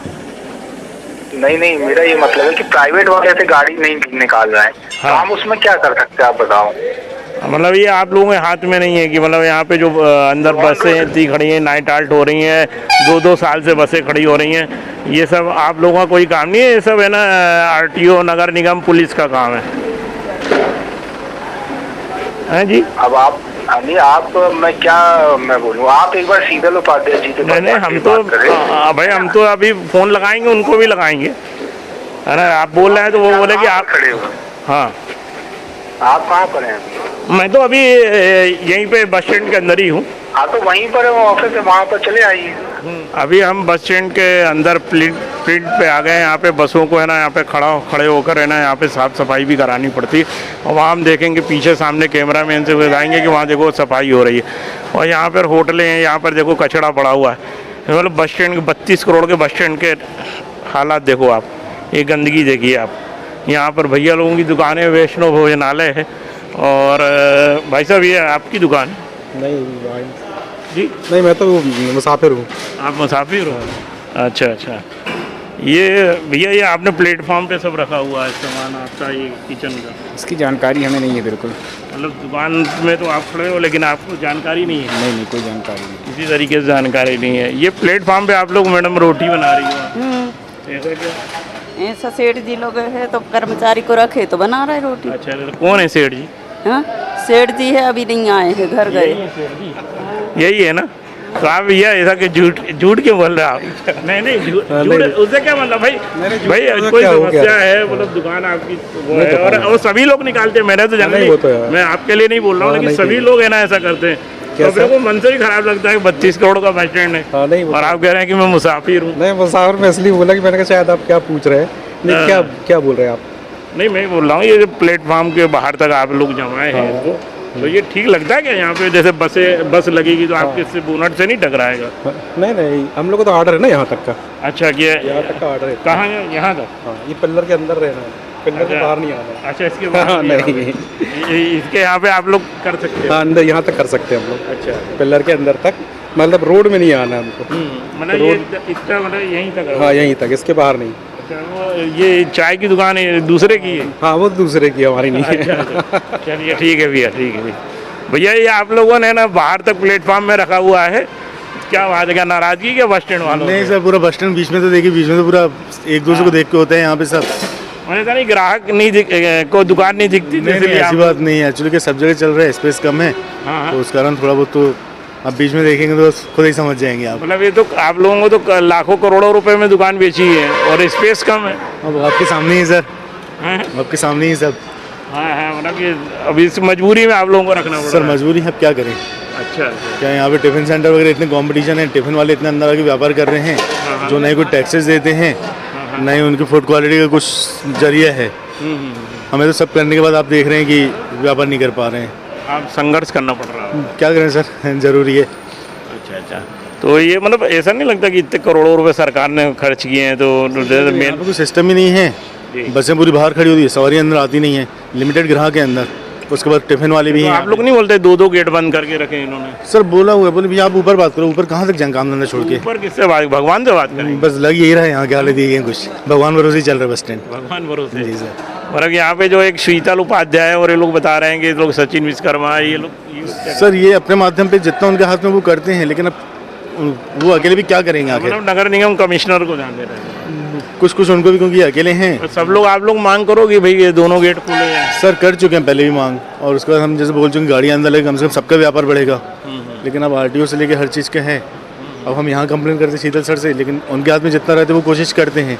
नहीं, मेरा ये मतलब है कि प्राइवेट वाले से गाड़ी नहीं निकाल रहा है, तो हम उसमें क्या कर सकते हैं आप बताओ। मतलब ये आप लोगों के हाथ में नहीं है कि मतलब यहाँ पे जो अंदर बसें इतनी खड़ी हैं, नाइट हाल्ट हो रही हैं, 2-2 साल से बसें खड़ी हो रही हैं, ये सब आप लोगों का कोई काम नहीं है, ये सब है ना आरटीओ, नगर निगम, पुलिस का काम है जी। अब आप मैं बोलूँ, आप एक बार शीतल उपाध्याय जी के नहीं, हम तो भाई हम तो अभी फोन लगाएंगे, उनको भी लगाएंगे, है ना। आप बोल रहे हैं तो वो बोले कि आप खड़े हो। हाँ, आप कहाँ पर हैं? मैं तो अभी यहीं पे बस स्टैंड के अंदर ही हूँ। हाँ, तो वहीं पर ऑफिस है, वहाँ पर चले आइए। अभी हम बस स्टैंड के अंदर प्लेट पे आ गए हैं। यहाँ पे बसों को है ना, यहाँ पे खड़े होकर है ना, यहाँ पे साफ सफाई भी करानी पड़ती, और वहाँ हम देखेंगे पीछे सामने कैमरा मैन से बताएंगे कि वहाँ देखो सफाई हो रही है। और यहाँ पर होटलें हैं, यहाँ पर देखो कचरा पड़ा हुआ है। मतलब बस स्टैंड के 32 करोड़ के बस स्टैंड के हालात देखो आप, ये गंदगी देखिए आप। यहाँ पर भैया लोगों की दुकानें, वैष्णो भोजनालय है। और भाई साहब ये आपकी दुकान? नहीं जी नहीं, मैं तो मुसाफिर हूँ। आप मुसाफिर हो? अच्छा। ये भैया ये आपने प्लेटफॉर्म पे सब रखा हुआ है सामान आपका, ये किचन का? इसकी जानकारी हमें नहीं है बिल्कुल। मतलब दुकान में तो आप खड़े हो लेकिन आपको जानकारी नहीं है? नहीं, कोई जानकारी नहीं, किसी तरीके से जानकारी नहीं है। ये प्लेटफॉर्म पे आप लोग मैडम रोटी बना रही हो, ऐसा क्या? ऐसा सेठ जी लोग है तो कर्मचारी को रखे तो बना रहे रोटी। अच्छा, तो कौन है सेठ जी? हाँ, सेठ जी है, अभी नहीं आए हैं, घर गए। यही है ना? तो आप भैया ऐसा कि झूठ क्यों बोल रहे हो आप? नहीं झूठ उससे क्या मतलब भाई कोई समस्या है मतलब दुकान आपकी वो है और सभी लोग निकालते हैं। मैंने तो जनरली मैं आपके लिए नहीं बोल रहा हूँ लेकिन सभी लोग है ना ऐसा करते हैं। तो अपने को मन से ही खराब लगता है कि 32 करोड़ का बस स्टैंड है और आप कह रहे हैं कि मैं मुसाफिर हूँ। नहीं मुसाफिर में इसलिए बोला कि मैंने कहा शायद आप क्या पूछ रहे हैं, नहीं क्या बोल रहे हैं आप? नहीं मैं बोल रहा हूँ ये जो प्लेटफॉर्म के बाहर तक आप लोग जमाए हैं इसको, तो ये ठीक लगता है क्या? यहाँ पे जैसे बस लगेगी तो आपके इससे बोनट से नहीं टकराएगा? नहीं हम लोग को तो ऑर्डर है ना यहाँ तक का। अच्छा किया यहाँ तक का ऑर्डर है। कहाँ है? यहाँ तक? हाँ, ये पिल्लर के अंदर रहना है, पिल्लर के बाहर नहीं आना है। अच्छा इसके बाहर नहीं इसके यहाँ पे आप लोग कर सकते हैं? हाँ अंदर यहाँ तक कर सकते हैं हम लोग। अच्छा पिल्लर के अंदर तक, मतलब रोड में नहीं आना है हमको। मतलब ये इतना मतलब यहीं तक? हाँ यहीं तक, इसके बाहर नहीं। ये चाय की दुकान है दूसरे की है? हाँ वो दूसरे की, हमारी नहीं है। चलिए ठीक है भैया, ठीक है भैया। ये आप लोगों ने ना बाहर तक प्लेटफॉर्म में रखा हुआ है, क्या बात है? क्या नाराजगी क्या बस स्टैंड वालों? नहीं सर, पूरा बस स्टैंड बीच में तो देखिए, बीच में तो पूरा एक दूसरे को देख के होते हैं यहाँ पे सब। मैंने कहा नहीं ग्राहक नहीं को दुकान नहीं दिखती? नहीं ऐसी बात नहीं है, एक्चुअली कि सब जगह चल रहा है, स्पेस कम है तो उस कारण थोड़ा बहुत तो आप बीच में देखेंगे तो खुद ही समझ जाएंगे आप। मतलब ये तो आप लोगों को तो लाखों करोड़ों रुपए में दुकान बेची है और स्पेस कम है। अब आपके सामने ही सर, आपके सामने ही सब। हाँ मतलब ये अभी इस मजबूरी में आप लोगों को रखना पड़ा सर। मजबूरी है, अब क्या करें? अच्छा क्या यहाँ पे टिफिन सेंटर वगैरह इतने कंपटीशन है, टिफिन वाले इतने अंदर आके व्यापार कर रहे हैं जो नहीं कोई टैक्सेस देते हैं, नहीं उनकी फूड क्वालिटी का कुछ जरिया है। हमें तो सब करने के बाद आप देख रहे हैं कि व्यापार नहीं कर पा रहे हैं। आप संघर्ष करना पड़ रहा है? क्या करें सर, जरूरी है। अच्छा तो ये मतलब ऐसा नहीं लगता कि इतने करोड़ों रुपए सरकार ने खर्च किए हैं तो मेन कोई सिस्टम ही नहीं है, बसें पूरी बाहर खड़ी होती है, सवारी अंदर आती नहीं है, लिमिटेड ग्राहक है अंदर। उसके बाद टिफिन वाले भी हैं। आप लोग नहीं बोलते 2-2 गेट बंद करके रखे इन्होंने? सर बोला हुआ है, बोले भैया आप ऊपर बात करो, ऊपर कहाँ तक जाएं काम धंधा छोड़ के? ऊपर किससे बात? भगवान से बात करें? बस लग यही रहा है यहाँ के हाल दिए कुछ, भगवान भरोसे ही चल रहा है बस स्टैंड। भगवान भरोसे? जी सर। और अब यहाँ पे जो एक शीतल उपाध्याय और ये लोग बता रहे हैं कि लोग सचिन विश्वकर्मा ये लोग सर ये अपने माध्यम पे जितना उनके हाथ में वो करते हैं, लेकिन अब वो अकेले भी क्या करेंगे आगे? मतलब नगर निगम कमिश्नर को ध्यान दे रहे हैं कुछ उनको भी, क्योंकि अकेले हैं। सब लोग आप लोग मांग करो कि भाई ये दोनों गेट खुले हैं? सर कर चुके हैं पहले भी मांग, और उसके बाद हम जैसे बोल चुके गाड़ी अंदर लगे, कम से कम सबका व्यापार बढ़ेगा। लेकिन अब आरटीओ से लेके हर चीज़ का है। अब हम यहाँ कंप्लेन करते शीतल सर से, लेकिन उनके हाथ में जितना रहते वो कोशिश करते हैं।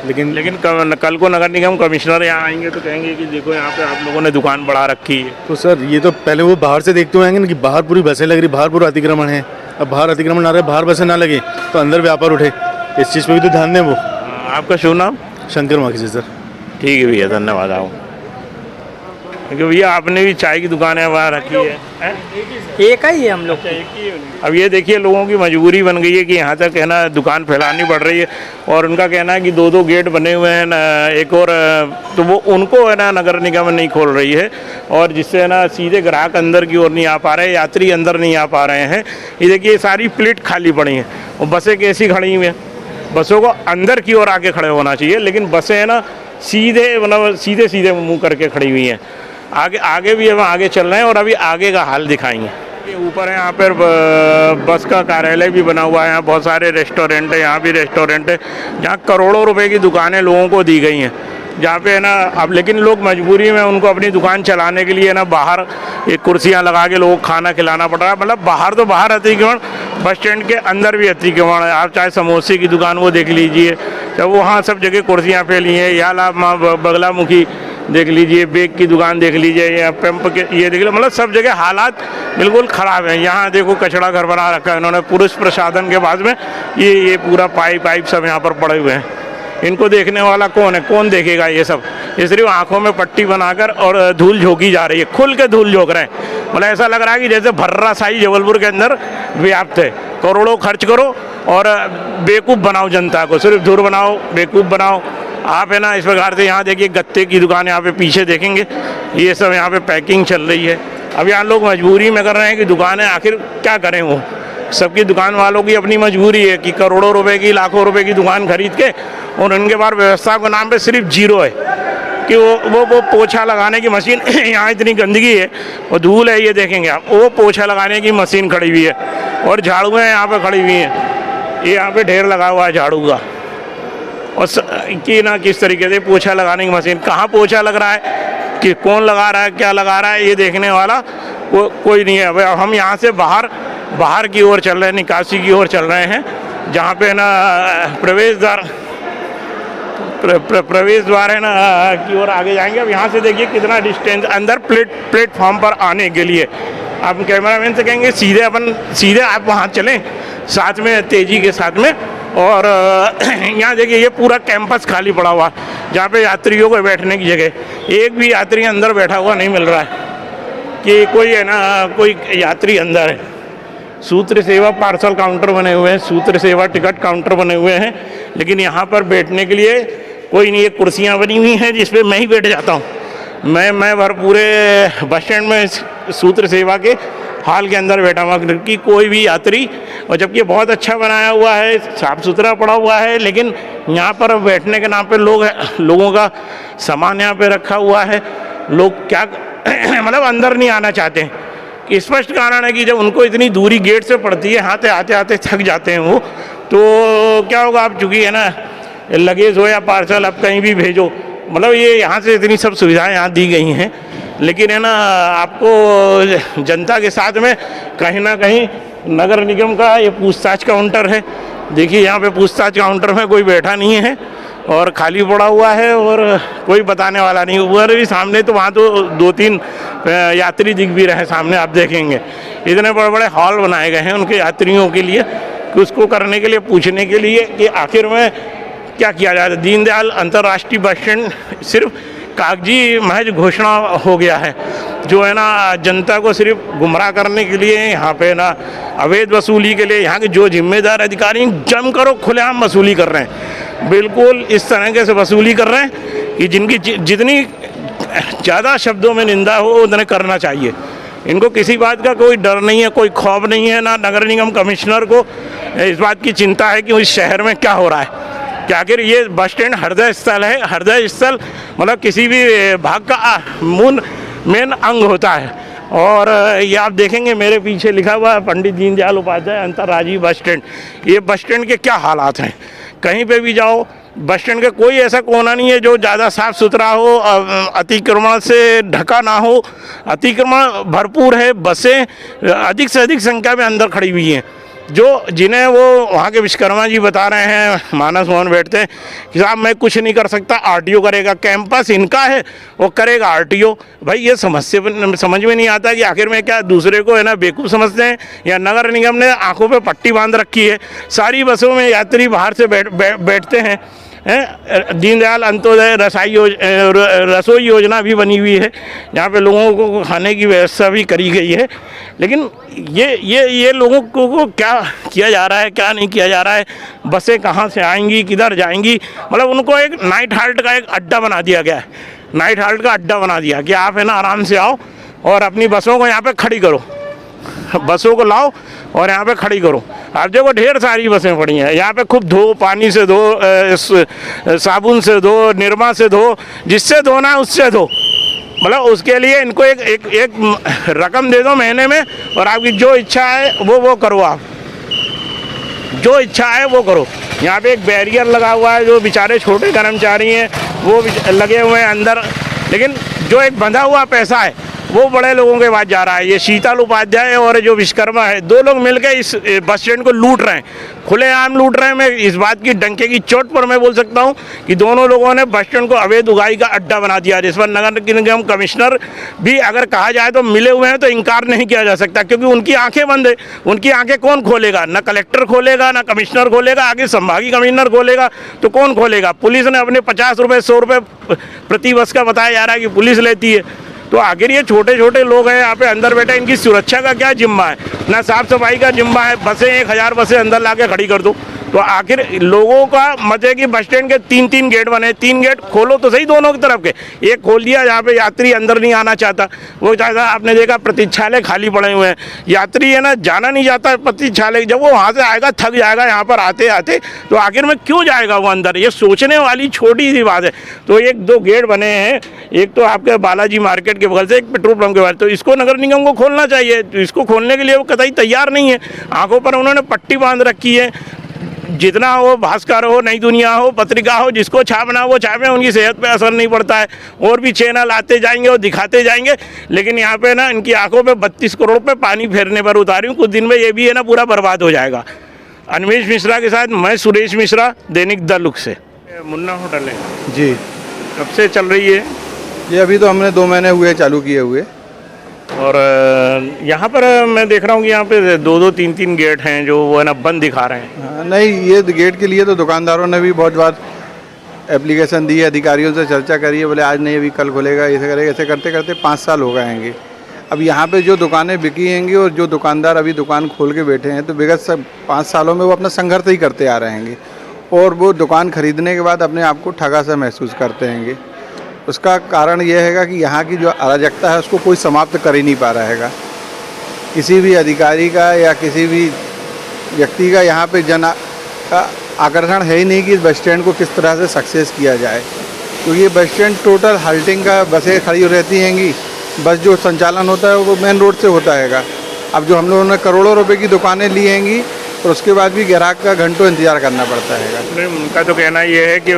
लेकिन कल को नगर निगम कमिश्नर यहाँ आएंगे तो कहेंगे कि देखो यहाँ पे आप लोगों ने दुकान बढ़ा रखी है। तो सर ये तो पहले वो बाहर से देखते हुए आएंगे ना कि बाहर पूरी बसें लग रही, बाहर पूरा अतिक्रमण है। अब बाहर अतिक्रमण आ रहा है, बाहर बसें ना लगे तो अंदर व्यापार उठे, इस चीज़ पे भी तो ध्यान दें वो। आपका शुभ नाम? शंकर माखी सर। ठीक है भैया, धन्यवाद। आओ क्योंकि भैया आपने भी चाय की दुकान है वहाँ रखी है? एक ही है हम लोग। अब ये देखिए लोगों की मजबूरी बन गई है कि यहाँ तक है ना दुकान फैलानी पड़ रही है, और उनका कहना है कि 2-2 गेट बने हुए हैं ना, एक और तो वो उनको है ना नगर निगम नहीं खोल रही है, और जिससे है ना सीधे ग्राहक अंदर की ओर नहीं आ पा रहे, यात्री अंदर नहीं आ पा रहे हैं। ये देखिए सारी प्लेट खाली पड़ी हैं और बसें कैसी खड़ी हुई हैं। बसों को अंदर की ओर आके खड़े होना चाहिए, लेकिन बसें है ना सीधे मतलब सीधे मुँह करके खड़ी हुई हैं। आगे भी हम आगे चल रहे हैं और अभी आगे का हाल दिखाएंगे। ऊपर है यहाँ पर बस का कार्यालय भी बना हुआ है, यहाँ बहुत सारे रेस्टोरेंट है, यहाँ भी रेस्टोरेंट है जहाँ करोड़ों रुपए की दुकानें लोगों को दी गई हैं, जहाँ पे है ना अब लेकिन लोग मजबूरी में उनको अपनी दुकान चलाने के लिए ना बाहर एक कुर्सियाँ लगा के लोगों को खाना खिलाना पड़ रहा है। मतलब बाहर तो बाहर अतिक्रमण, बस स्टैंड के अंदर भी अतिक्रमण है। आप चाहे समोसे की दुकान वो देख लीजिए, तो वहाँ सब जगह कुर्सियाँ फैली हैं, या बगलामुखी देख लीजिए, बेग की दुकान देख लीजिए, या पंप के ये देख लीजिए, मतलब सब जगह हालात बिल्कुल ख़राब हैं। यहाँ देखो कचड़ा घर बना रखा है इन्होंने पुरुष प्रसाधन के पास में, ये पूरा पाइप सब यहाँ पर पड़े हुए हैं। इनको देखने वाला कौन है? कौन देखेगा ये सब? ये सिर्फ आँखों में पट्टी बनाकर और धूल झोंकी जा रही है, खुल के धूल झोंक रहे हैं। मतलब ऐसा लग रहा है कि जैसे भर्राशाही जबलपुर के अंदर व्याप्त है। करोड़ों खर्च करो और बेवकूफ़ बनाओ जनता को, सिर्फ धूल बनाओ, बेवकूफ़ बनाओ आप, है ना। इस प्रकार से यहाँ देखिए गत्ते की दुकान यहाँ पे पीछे देखेंगे, ये सब यहाँ पे पैकिंग चल रही है। अब यहाँ लोग मजबूरी में कर रहे हैं कि दुकानें आखिर क्या करें, वो सबकी दुकान वालों की अपनी मजबूरी है कि करोड़ों रुपए की लाखों रुपए की दुकान खरीद के, और उनके पास व्यवस्था के नाम पे सिर्फ जीरो है कि वो पोछा लगाने की मशीन यहाँ इतनी गंदगी है और धूल है, ये देखेंगे आप, वो पोछा लगाने की मशीन खड़ी हुई है और झाड़ू है यहाँ पे खड़ी हुई हैं, ये यहाँ पे ढेर लगा हुआ है झाड़ू का। और कि ना किस तरीके से पोछा लगाने की मशीन, कहाँ पोछा लग रहा है, कि कौन लगा रहा है, क्या लगा रहा है, ये देखने वाला कोई नहीं है। अब हम यहाँ से बाहर बाहर की ओर चल रहे हैं, निकासी की ओर चल रहे हैं, जहाँ पे ना प्रवेश द्वार है ना की ओर आगे जाएंगे। अब यहाँ से देखिए कितना डिस्टेंस अंदर प्लेटफॉर्म पर आने के लिए। आप कैमरामैन से कहेंगे सीधे आप वहाँ चलें साथ में, तेज़ी के साथ में। और यहाँ देखिए ये पूरा कैंपस खाली पड़ा हुआ, जहाँ पे यात्रियों को बैठने की जगह, एक भी यात्री अंदर बैठा हुआ नहीं मिल रहा है कि कोई है ना कोई यात्री अंदर है। सूत्र सेवा पार्सल काउंटर बने हुए हैं, सूत्र सेवा टिकट काउंटर बने हुए हैं, लेकिन यहाँ पर बैठने के लिए कोई नहीं। ये कुर्सियाँ बनी हुई हैं जिस पे मैं ही बैठ जाता हूँ। मैं भर पूरे बस स्टैंड में सूत्र सेवा के हॉल के अंदर बैठा हुआ कि कोई भी यात्री, और जबकि बहुत अच्छा बनाया हुआ है, साफ़ सुथरा पड़ा हुआ है, लेकिन यहाँ पर बैठने के नाम पे लोगों का सामान यहाँ पे रखा हुआ है। लोग क्या मतलब अंदर नहीं आना चाहते हैं। स्पष्ट कारण है कि जब उनको इतनी दूरी गेट से पड़ती है, आते आते थक जाते हैं वो, तो क्या होगा। आप चूँकि है ना लगेज हो या पार्सल आप कहीं भी भेजो, मतलब ये यहाँ से इतनी सब सुविधाएं यहाँ दी गई हैं, लेकिन है ना आपको जनता के साथ में कहीं ना कहीं नगर निगम का ये पूछताछ काउंटर है। देखिए यहाँ पे पूछताछ काउंटर में कोई बैठा नहीं है और खाली पड़ा हुआ है और कोई बताने वाला नहीं। ऊपर भी सामने तो वहाँ तो 2-3 यात्री दिख भी रहे हैं सामने, आप देखेंगे इतने बड़े बड़े हॉल बनाए गए हैं उनके यात्रियों के लिए, कि उसको करने के लिए, पूछने के लिए कि आखिर में क्या किया जाए। दीनदयाल अंतर्राष्ट्रीय बस स्टैंड सिर्फ कागजी महज घोषणा हो गया है, जो है ना जनता को सिर्फ गुमराह करने के लिए, यहाँ पे ना अवैध वसूली के लिए यहाँ के जो जिम्मेदार अधिकारी जम करो खुलेआम वसूली कर रहे हैं। बिल्कुल इस तरह से वसूली कर रहे हैं कि जिनकी जितनी ज़्यादा शब्दों में निंदा हो उतने करना चाहिए। इनको किसी बात का कोई डर नहीं है, कोई खौफ नहीं है। ना नगर निगम कमिश्नर को इस बात की चिंता है कि इस शहर में क्या हो रहा है, कि आखिर ये बस स्टैंड हृदय स्थल है। हृदय स्थल मतलब किसी भी भाग का मेन अंग होता है। और ये आप देखेंगे मेरे पीछे लिखा हुआ है पंडित दीनदयाल उपाध्याय अंतर्राज्यीय बस स्टैंड। ये बस स्टैंड के क्या हालात हैं, कहीं पे भी जाओ बस स्टैंड का कोई ऐसा कोना नहीं है जो ज़्यादा साफ़ सुथरा हो, अतिक्रमण से ढका ना हो। अतिक्रमण भरपूर है, बसें अधिक से अधिक संख्या में अंदर खड़ी हुई हैं, जिन्हें वो वहाँ के विश्वकर्मा जी बता रहे हैं, मानस मोहन बैठते हैं कि साहब मैं कुछ नहीं कर सकता, आरटीओ करेगा। कैंपस इनका है, वो करेगा आरटीओ। भाई ये समझ में नहीं आता कि आखिर में क्या दूसरे को है ना बेवकूफ़ समझते हैं, या नगर निगम ने आंखों पे पट्टी बांध रखी है। सारी बसों में यात्री बाहर से बैठते हैं। दीनदयाल अंत्योदय रसोई योजना भी बनी हुई है, जहाँ पे लोगों को खाने की व्यवस्था भी करी गई है। लेकिन ये लोगों को क्या किया जा रहा है, क्या नहीं किया जा रहा है, बसें कहाँ से आएंगी, किधर जाएंगी, मतलब उनको एक नाइट हाल्ट का एक अड्डा बना दिया गया है। नाइट हाल्ट का अड्डा बना दिया कि आप है ना आराम से आओ और अपनी बसों को यहाँ पे खड़ी करो, बसों को लाओ और यहाँ पे खड़ी करो। आप देखो ढेर सारी बसें पड़ी हैं यहाँ पे, खूब धो, पानी से धो, साबुन से धो, निरमा से धो, जिससे धोना है उससे धो। मतलब उसके लिए इनको एक रकम दे दो महीने में, और आपकी जो इच्छा है वो करो, आप जो इच्छा है वो करो। यहाँ पे एक बैरियर लगा हुआ है, जो बेचारे छोटे कर्मचारी हैं वो लगे हुए हैं अंदर, लेकिन जो एक बंधा हुआ पैसा है वो बड़े लोगों के पास जा रहा है। ये शीतल उपाध्याय और जो विश्वकर्मा है, 2 लोग मिलकर इस बस स्टैंड को लूट रहे हैं, खुलेआम लूट रहे हैं। मैं इस बात की डंके की चोट पर मैं बोल सकता हूं कि दोनों लोगों ने बस स्टैंड को अवैध उगाही का अड्डा बना दिया, जिस पर नगर निगम कमिश्नर भी अगर कहा जाए तो मिले हुए हैं, तो इनकार नहीं किया जा सकता, क्योंकि उनकी आंखें बंद है। उनकी आंखें कौन खोलेगा? ना कलेक्टर खोलेगा, ना कमिश्नर खोलेगा, आगे संभागीय कमिश्नर खोलेगा तो कौन खोलेगा? पुलिस ने अपने 50 रुपये 100 रुपये प्रति बस का बताया जा रहा है कि पुलिस लेती है। तो आखिर ये छोटे छोटे लोग हैं यहाँ पे अंदर बैठे, इनकी सुरक्षा का क्या जिम्मा है? ना साफ सफाई का जिम्मा है। बसें 1000 बसें अंदर लाके खड़ी कर दो। तो आखिर लोगों का मत है कि बस स्टैंड के 3-3 गेट बने, 3 गेट खोलो तो सही दोनों की तरफ के। एक खोल दिया जहाँ पे यात्री अंदर नहीं आना चाहता, वो चाहता, आपने देखा प्रतीक्षालय खाली पड़े हुए हैं, यात्री है ना जाना नहीं चाहता प्रतीक्षालय। जब वो वहाँ से आएगा थक जाएगा यहाँ पर आते आते, तो आखिर में क्यों जाएगा वो अंदर? ये सोचने वाली छोटी सी बात है। तो 1-2 गेट बने हैं, एक तो आपके बालाजी मार्केट के बगल से, एक पेट्रोल पंप के बगल, तो इसको नगर निगम को खोलना चाहिए। तो इसको खोलने के लिए वो कतई तैयार नहीं है, आंखों पर उन्होंने पट्टी बांध रखी है। जितना हो, भास्कर हो, नई दुनिया हो, पत्रिका हो, जिसको छापना वो छापे, उनकी सेहत पे असर नहीं पड़ता है। और भी चैनल आते जाएंगे और दिखाते जाएंगे, लेकिन यहाँ पे ना इनकी आंखों पे 32 करोड़ पे पानी फेरने पर उतारी हूँ। कुछ दिन में ये भी है ना पूरा बर्बाद हो जाएगा। अनमेश मिश्रा के साथ मैं सुरेश मिश्रा, दैनिक द लुक से। मुन्ना होटल है जी, कब से चल रही है? ये अभी तो हमने 2 महीने हुए चालू किए हुए। और यहाँ पर मैं देख रहा हूँ कि यहाँ पे 2-2, 3-3 गेट हैं जो वो है ना बंद दिखा रहे हैं। हाँ, नहीं, ये गेट के लिए तो दुकानदारों ने भी बहुत बार एप्लीकेशन दी है, अधिकारियों से चर्चा करी है, बोले आज नहीं अभी कल खुलेगा, ऐसे करेगा। ऐसे करते करते 5 साल हो गए हैंगे। अब यहाँ पे जो दुकानें बिकी हैंगी और जो दुकानदार अभी दुकान खोल के बैठे हैं, तो विगत 5 सालों में वो अपना संघर्ष ही करते आ रहे हैंगे और वो दुकान खरीदने के बाद अपने आप को ठगा सा महसूस करते हैंगे। उसका कारण यह हैगा कि यहाँ की जो अराजकता है उसको कोई समाप्त कर ही नहीं पा रहा हैगा। किसी भी अधिकारी का या किसी भी व्यक्ति का यहाँ पे जन का आकर्षण है ही नहीं कि इस बस स्टैंड को किस तरह से सक्सेस किया जाए। तो ये बस स्टैंड टोटल हाल्टिंग का, बसें खड़ी रहती हैंगी, बस जो संचालन होता है वो मेन रोड से होता हैगा। अब जो हम लोगों ने करोड़ों रुपए की दुकानें ली हैंगी और उसके बाद भी ग्राहक का घंटों इंतजार करना पड़ता है। उनका तो कहना ये है कि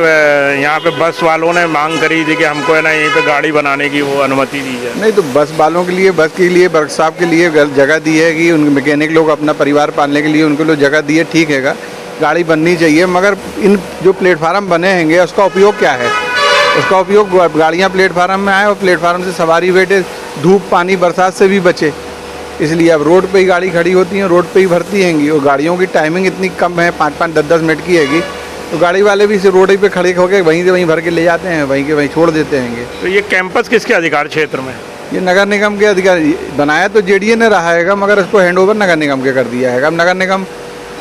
यहाँ पे बस वालों ने मांग करी थी कि हमको है ना यहीं पे गाड़ी बनाने की वो अनुमति दी जाए। नहीं, तो बस वालों के लिए, बस के लिए, वर्कशॉप के लिए जगह दी है कि उन मैकेनिक लोग अपना परिवार पालने के लिए उनको लोग जगह दी है, ठीक हैगा, गाड़ी बननी चाहिए। मगर इन जो प्लेटफार्म बने हैंगे उसका उपयोग क्या है? उसका उपयोग गाड़ियाँ प्लेटफार्म में आए और प्लेटफार्म से सवारी बैठे, धूप पानी बरसात से भी बचे। इसलिए अब रोड पे ही गाड़ी खड़ी होती हैं, रोड पे ही भरती हैंगी और गाड़ियों की टाइमिंग इतनी कम है, 5-5, 10-10 मिनट की हैगी, तो गाड़ी वाले भी इसे रोड पे खड़े होकर वहीं से वहीं भर के ले जाते हैं, वहीं के वहीं छोड़ देते हैंगे। तो ये कैंपस किसके अधिकार क्षेत्र में? ये नगर निगम के अधिकारी, बनाया तो जेडीए ने रहा हैगा मगर इसको हैंडओवर नगर निगम के कर दिया हैगा। अब नगर निगम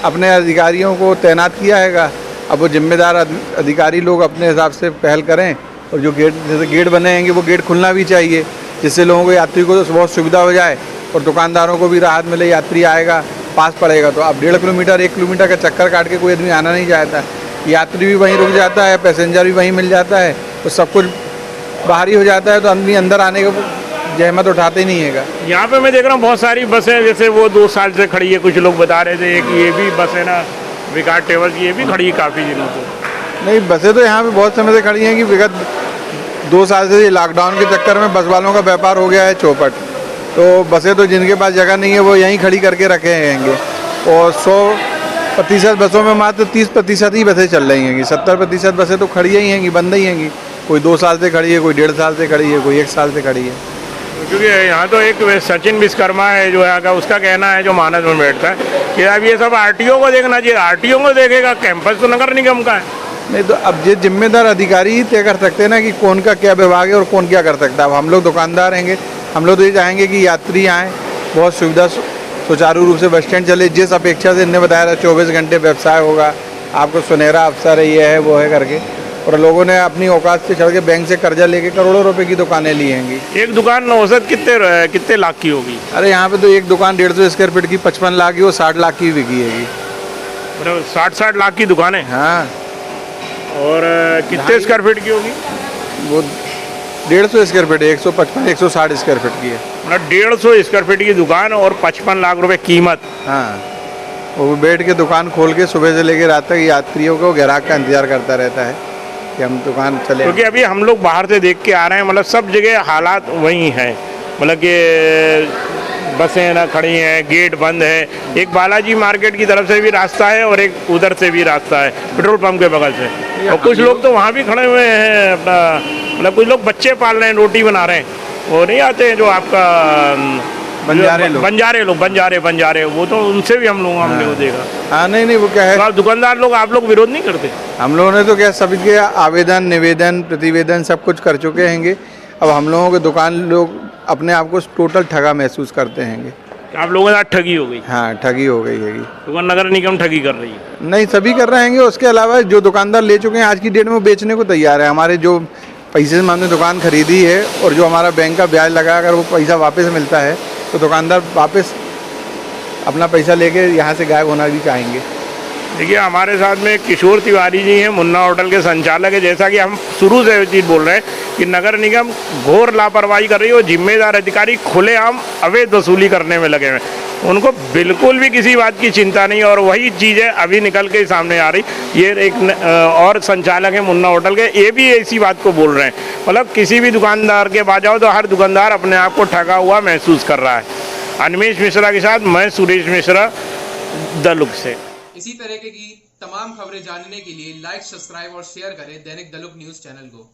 अपने अधिकारियों को तैनात किया हैगा, अब वो जिम्मेदार अधिकारी लोग अपने हिसाब से पहल करें और जो गेट, जैसे गेट बने हैंगे वो गेट खुलना भी चाहिए, जिससे लोगों को, यात्री को तो बहुत सुविधा हो जाए और दुकानदारों को भी राहत मिले। यात्री आएगा, पास पड़ेगा, तो अब 1.5 किलोमीटर 1 किलोमीटर का चक्कर काट के कोई आदमी आना नहीं चाहता। यात्री भी वहीं रुक जाता है, पैसेंजर भी वहीं मिल जाता है, तो सब कुछ बाहरी हो जाता है, तो आदमी अंदर आने का जहमत उठाते ही नहीं हैगा। यहाँ पे मैं देख रहा हूँ बहुत सारी बसें, जैसे वो 2 साल से खड़ी है, कुछ लोग बता रहे थे कि ये भी बस है ना विकास ट्रेवल्स की, ये भी खड़ी है काफ़ी दिनों से। नहीं, बसें तो यहाँ पे बहुत समय से खड़ी हैं कि विगत 2 साल से लॉकडाउन के चक्कर में बस वालों का व्यापार हो गया है चौपट, तो बसें तो जिनके पास जगह नहीं है वो यहीं खड़ी करके रखे हैंगे और 100% बसों में मात्र 30% ही बसें चल रही हैंगी। 70% बसें तो खड़ी ही हैंगी, बंद ही हैंगी। कोई 2 साल से खड़ी है, कोई 1.5 साल से खड़ी है, कोई 1 साल से खड़ी है। क्योंकि यहाँ तो एक सचिन विश्वकर्मा है जो है, उसका कहना है, जो मानस में बैठता है, कि अब ये सब आरटीओ को देखना चाहिए। आरटीओ को देखेगा, कैंपस तो नगर निगम का है। नहीं, तो अब ये जिम्मेदार अधिकारी ही तय कर सकते हैं ना कि कौन का क्या विभाग है और कौन क्या कर सकता है। अब हम लोग दुकानदार हैंगे, हम लोग तो ये चाहेंगे कि यात्री आएँ, बहुत सुविधा सुचारू रूप से बस स्टैंड चले, जिस अपेक्षा से इन्हें बताया था 24 घंटे व्यवसाय होगा, आपको सुनहरा अवसर है, ये है वो है करके, और लोगों ने अपनी औकात से चढ़ के बैंक से कर्जा लेके करोड़ों रुपए की दुकानें ली हैंगी। एक दुकान औसत कितने लाख की होगी? अरे यहाँ पे तो एक दुकान 150 स्क्वायर फीट की 55 लाख की, वो 60 लाख की बिकी हैगी। मतलब 60 लाख की दुकान है? हाँ। और कितने स्क्वायर फीट की होगी? वो 150 स्क्वायर फीट है, 150-160 स्क्वायर फीट की है। मतलब 150 स्क्वायर फीट की दुकान और 55 लाख रुपए कीमत। हाँ, वो बैठ के दुकान खोल के सुबह से लेकर रात तक यात्रियों को, ग्राहक का इंतजार करता रहता है कि हम दुकान चले। क्योंकि अभी हम लोग बाहर से देख के आ रहे हैं, मतलब सब जगह हालात वही हैं, मतलब कि बसें ना खड़ी हैं, गेट बंद है। एक बालाजी मार्केट की तरफ से भी रास्ता है और एक उधर से भी रास्ता है, पेट्रोल पंप के बगल से, और कुछ लोग तो वहाँ भी खड़े हुए हैं अपना, मतलब कुछ लोग बच्चे पाल रहे हैं, रोटी बना रहे हैं, वो नहीं आते हैं जो आपका बंजारे, वो तो उनसे भी हमने वो देखा। हाँ, नहीं, वो क्या है, तो आप दुकानदार लोग, आप लोग विरोध नहीं करते? हम लोगों ने तो क्या सभी के आवेदन, निवेदन, प्रतिवेदन सब कुछ कर चुके हैंगे। अब हम लोगों के दुकान लोग अपने आप को टोटल ठगा महसूस करते हैंगे। आप लोगों के साथ ठगी हो गई? हाँ, ठगी हो गई हैगी। तो नगर निगम ठगी कर रही है? नहीं, सभी कर रहे हैंगे। उसके अलावा जो दुकानदार ले चुके हैं आज की डेट में वो बेचने को तैयार है। हमारे जो पैसे से हमने दुकान खरीदी है और जो हमारा बैंक का ब्याज लगा, अगर वो पैसा वापस मिलता है तो दुकानदार वापस अपना पैसा लेके यहाँ से गायब होना भी चाहेंगे। देखिए हमारे साथ में किशोर तिवारी जी हैं, मुन्ना होटल के संचालक है। जैसा कि हम शुरू से ये चीज़ बोल रहे हैं कि नगर निगम घोर लापरवाही कर रही है और जिम्मेदार अधिकारी खुलेआम अवैध वसूली करने में लगे हुए हैं। उनको बिल्कुल भी किसी बात की चिंता नहीं और वही चीज़ें अभी निकल के सामने आ रही। ये एक और संचालक है मुन्ना होटल के, ये भी इसी बात को बोल रहे हैं। मतलब किसी भी दुकानदार के पास जाओ तो हर दुकानदार अपने आप को ठगा हुआ महसूस कर रहा है। अनिमेश मिश्रा के साथ मैं सुरेश मिश्रा, द लुक से। इसी तरह की तमाम खबरें जानने के लिए लाइक, सब्सक्राइब और शेयर करें दैनिक द लुक न्यूज़ चैनल को।